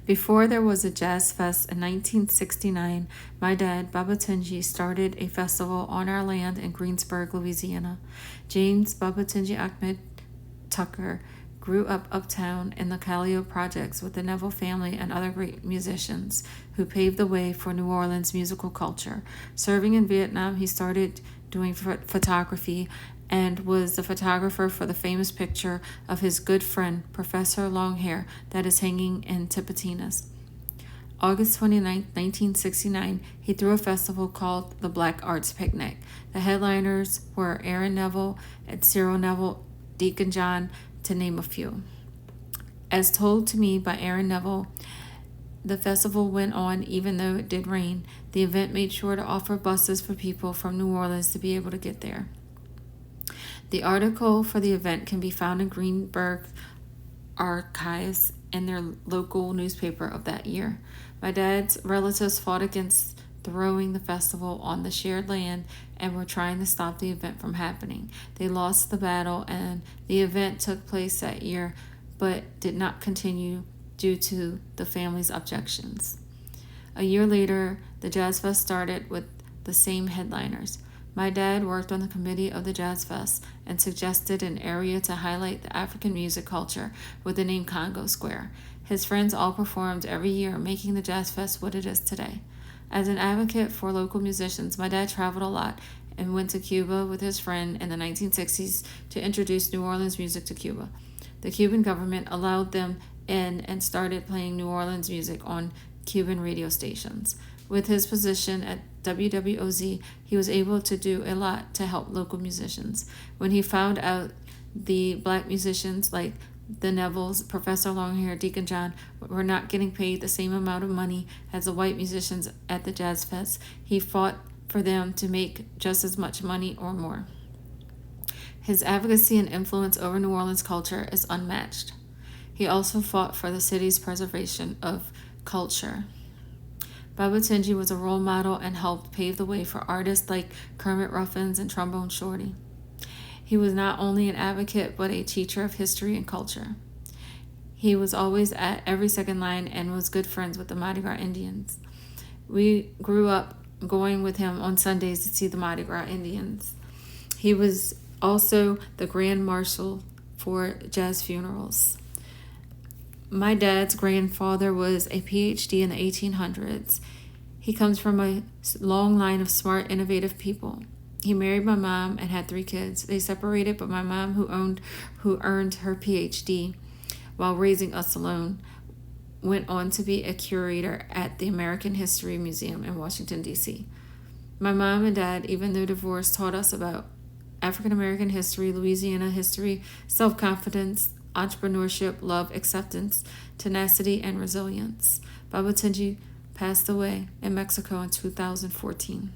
Before there was a jazz fest in 1969, my dad, Baba Tunji, started a festival on our land in Greensburg, Louisiana. James Baba Tunji Ahmed Tucker grew up uptown in the Callio projects with the Neville family and other great musicians who paved the way for New Orleans musical culture. Serving in Vietnam, he started doing photography and was the photographer for the famous picture of his good friend, Professor Longhair, that is hanging in Tipitinas. August 29, 1969, he threw a festival called the Black Arts Picnic. The headliners were Aaron Neville and Cyril Neville, Deacon John, to name a few. As told to me by Aaron Neville, the festival went on even though it did rain. The event made sure to offer buses for people from New Orleans to be able to get there. The article for the event can be found in Greenberg archives in their local newspaper of that year. My dad's relatives fought against throwing the festival on the shared land and were trying to stop the event from happening. They lost the battle and the event took place that year but did not continue due to the family's objections. A year later, the Jazz Fest started with the same headliners. My dad worked on the committee of the Jazz Fest and suggested an area to highlight the African music culture with the name Congo Square. His friends all performed every year, making the Jazz Fest what it is today. As an advocate for local musicians, my dad traveled a lot and went to Cuba with his friend in the 1960s to introduce New Orleans music to Cuba. The Cuban government allowed them in and started playing New Orleans music on Cuban radio stations. With his position at WWOZ, he was able to do a lot to help local musicians. When he found out the black musicians like the Nevilles, Professor Longhair, Deacon John, were not getting paid the same amount of money as the white musicians at the Jazz Fest, he fought for them to make just as much money or more. His advocacy and influence over New Orleans culture is unmatched. He also fought for the city's preservation of culture. Baba Tunji was a role model and helped pave the way for artists like Kermit Ruffins and Trombone Shorty. He was not only an advocate, but a teacher of history and culture. He was always at every second line and was good friends with the Mardi Gras Indians. We grew up going with him on Sundays to see the Mardi Gras Indians. He was also the Grand Marshal for jazz funerals. My dad's grandfather was a PhD in the 1800s. He comes from a long line of smart, innovative people. He married my mom and had 3 kids. They separated, but my mom, who earned her PhD while raising us alone, went on to be a curator at the American History Museum in Washington, D.C. My mom and dad, even though divorced, taught us about African American history, Louisiana history, self-confidence, entrepreneurship, love, acceptance, tenacity, and resilience. Baba Tunji passed away in Mexico in 2014.